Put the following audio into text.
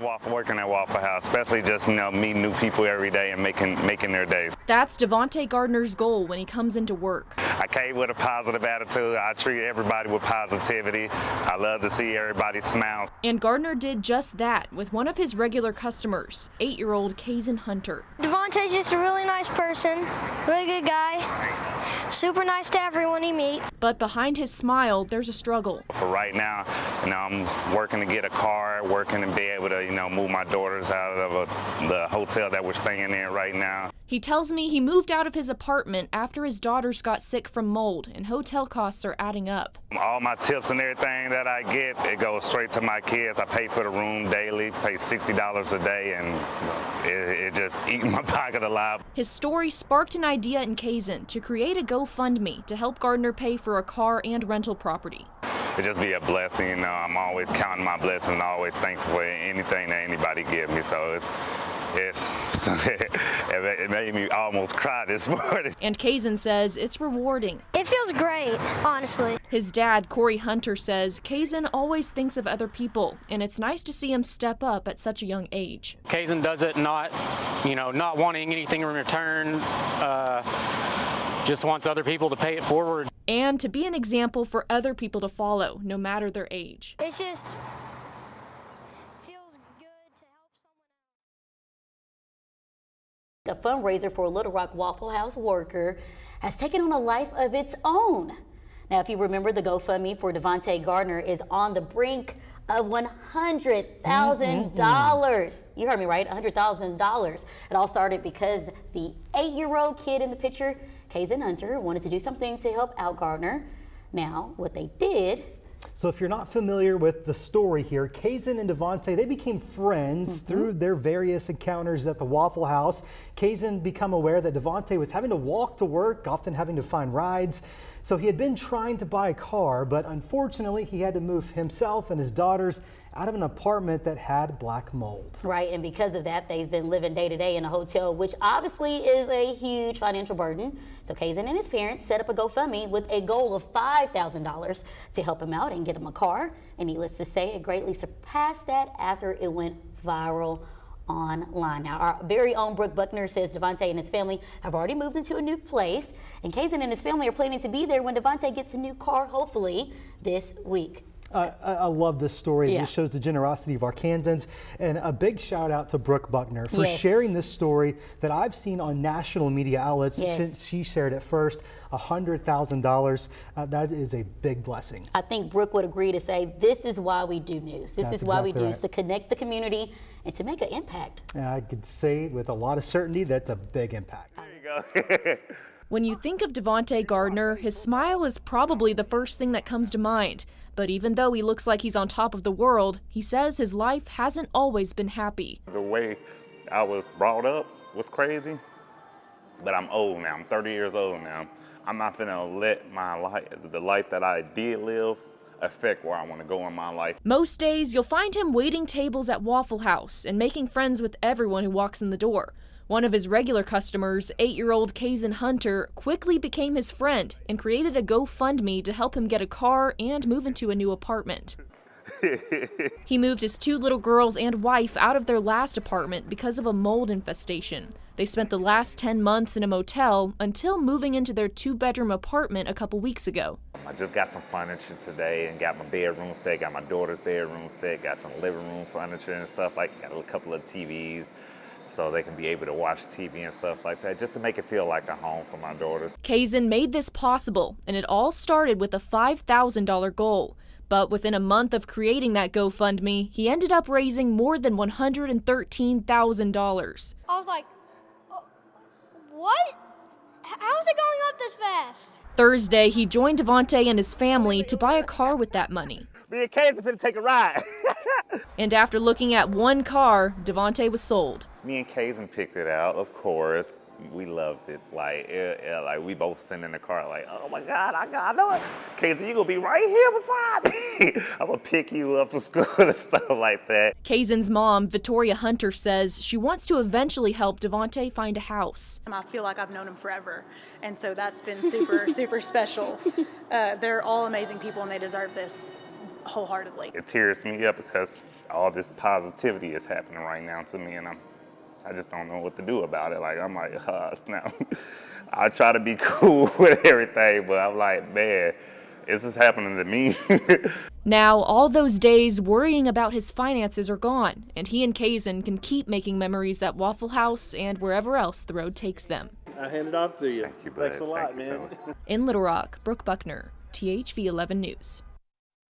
love working at Waffle House, especially just, meeting new people every day and making their days. That's Devontae Gardner's goal when he comes into work. I came with a positive attitude. I treat everybody with positivity. I love to see everybody smile. And Gardner did just that with one of his regular customers, 8-year-old Kaysen Hunter. Devontae's just a really nice person, really good guy, super nice to everyone he meets. But behind his smile, there's a struggle. For right now, I'm working to get a car, working to be able to, move my daughters out of the hotel that we're staying in right now. He tells me he moved out of his apartment after his daughters got sick from mold and hotel costs are adding up. All my tips and everything that I get, it goes straight to my kids. I pay for the room daily, pay $60 a day, and it just eating my pocket alive. His story sparked an idea in Kaysen to create a GoFundMe to help Gardner pay for a car and rental property. It just be a blessing, I'm always counting my blessings, always thankful for anything that anybody give me. So it made me almost cry this morning. And Kaysen says it's rewarding. It feels great, honestly. His dad, Corey Hunter, says Kaysen always thinks of other people, and it's nice to see him step up at such a young age. Kaysen does it not wanting anything in return, just wants other people to pay it forward. And to be an example for other people to follow, no matter their age. It just feels good to help someone else. A fundraiser for a Little Rock Waffle House worker has taken on a life of its own. Now, if you remember, the GoFundMe for Devontae Gardner is on the brink of $100,000. You heard me right, $100,000. It all started because the 8-year-old kid in the picture, Kaysen Hunter, wanted to do something to help out Gardner. Now, what they did. So if you're not familiar with the story here, Kaysen and Devontae, they became friends through their various encounters at the Waffle House. Kaysen became aware that Devontae was having to walk to work, often having to find rides. So he had been trying to buy a car, but unfortunately he had to move himself and his daughters out of an apartment that had black mold. Right, and because of that, they've been living day to day in a hotel, which obviously is a huge financial burden. So Kaysen and his parents set up a GoFundMe with a goal of $5,000 to help him out and get him a car. And needless to say, it greatly surpassed that after it went viral online. Now, our very own Brooke Buckner says Devontae and his family have already moved into a new place, and Kaysen and his family are planning to be there when Devontae gets a new car, hopefully this week. I love this story. This shows the generosity of Arkansans, and a big shout out to Brooke Buckner for sharing this story that I've seen on national media outlets since she shared it first. $100,000. That is a big blessing. I think Brooke would agree to say this is why we do news. This is why we do is to connect the community and to make an impact. Yeah, I could say with a lot of certainty that's a big impact. There you go. When you think of Devontae Gardner, his smile is probably the first thing that comes to mind. But even though he looks like he's on top of the world, he says his life hasn't always been happy. The way I was brought up was crazy, but I'm old now. I'm 30 years old now. I'm not gonna let my life, the life that I did live, affect where I want to go in my life. Most days, you'll find him waiting tables at Waffle House and making friends with everyone who walks in the door. One of his regular customers, 8-year-old Kaysen Hunter, quickly became his friend and created a GoFundMe to help him get a car and move into a new apartment. He moved his 2 little girls and wife out of their last apartment because of a mold infestation. They spent the last 10 months in a motel until moving into their 2-bedroom apartment a couple weeks ago. I just got some furniture today and got my bedroom set, got my daughter's bedroom set, got some living room furniture and stuff, got a couple of TVs. So they can be able to watch TV and stuff like that, just to make it feel like a home for my daughters. Kaysen made this possible, and it all started with a $5,000 goal. But within a month of creating that GoFundMe, he ended up raising more than $113,000. I was like, what? How is it going up this fast? Thursday, he joined Devontae and his family to buy a car with that money. Me and Kaysen finna take a ride. And after looking at one car, Devontae was sold. Me and Kaysen picked it out, of course. We loved it. Like we both sitting in the car like, oh my God, I know it. Kaysen, you gonna be right here beside me. I'm gonna pick you up from school and stuff like that. Kaysen's mom, Victoria Hunter, says she wants to eventually help Devontae find a house. I feel like I've known him forever, and so that's been super, super special. They're all amazing people and they deserve this wholeheartedly. It tears me up because all this positivity is happening right now to me, and I just don't know what to do about it. Like, I'm like, now I try to be cool with everything, but I'm like, man, this is happening to me. Now, all those days worrying about his finances are gone, and he and Kazin can keep making memories at Waffle House and wherever else the road takes them. I hand it off to you. Thank you, bud. Thanks a lot, Thank you so man. much. In Little Rock, Brooke Buckner, THV11 News.